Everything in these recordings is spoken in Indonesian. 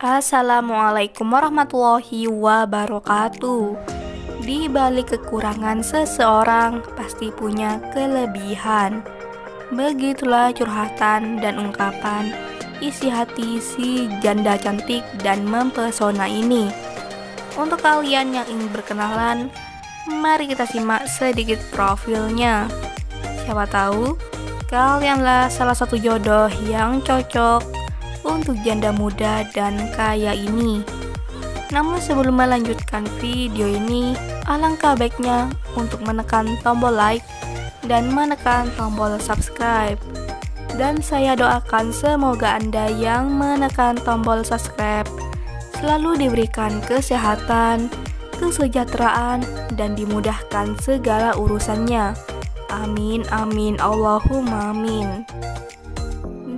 Assalamualaikum warahmatullahi wabarakatuh. Di balik kekurangan seseorang pasti punya kelebihan. Begitulah curhatan dan ungkapan isi hati si janda cantik dan mempesona ini. Untuk kalian yang ingin berkenalan, mari kita simak sedikit profilnya. Siapa tahu kalianlah salah satu jodoh yang cocok untuk janda muda dan kaya ini. Namun sebelum melanjutkan video ini, alangkah baiknya untuk menekan tombol like dan menekan tombol subscribe. Dan saya doakan semoga Anda yang menekan tombol subscribe selalu diberikan kesehatan, kesejahteraan, dan dimudahkan segala urusannya. Amin, amin, Allahumma amin.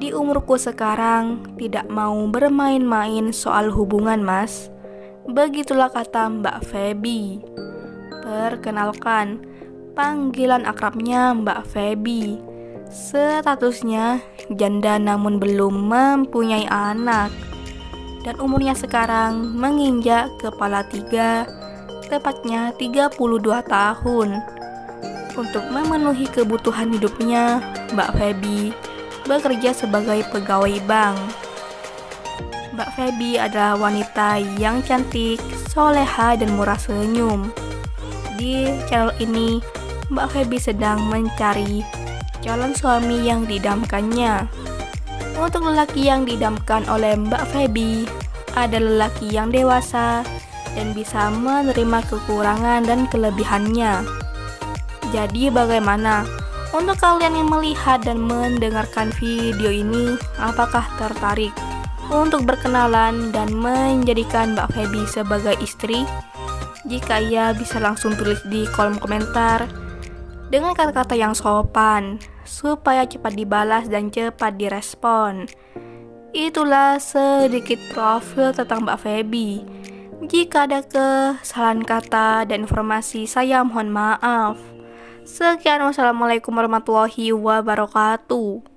Di umurku sekarang tidak mau bermain-main soal hubungan, Mas. Begitulah kata Mbak Feby. Perkenalkan, panggilan akrabnya Mbak Feby. Statusnya janda namun belum mempunyai anak. Dan umurnya sekarang menginjak kepala 3, tepatnya 32 tahun. Untuk memenuhi kebutuhan hidupnya, Mbak Feby bekerja sebagai pegawai bank. Mbak Feby adalah wanita yang cantik, soleha, dan murah senyum. Di channel ini, Mbak Feby sedang mencari calon suami yang didamkannya. Untuk lelaki yang didamkan oleh Mbak Feby ada lelaki yang dewasa dan bisa menerima kekurangan dan kelebihannya. Jadi bagaimana? Untuk kalian yang melihat dan mendengarkan video ini, apakah tertarik untuk berkenalan dan menjadikan Mbak Feby sebagai istri? Jika iya, bisa langsung tulis di kolom komentar dengan kata-kata yang sopan, supaya cepat dibalas dan cepat direspon. Itulah sedikit profil tentang Mbak Feby. Jika ada kesalahan kata dan informasi, saya mohon maaf. Sekian, wassalamualaikum warahmatullahi wabarakatuh.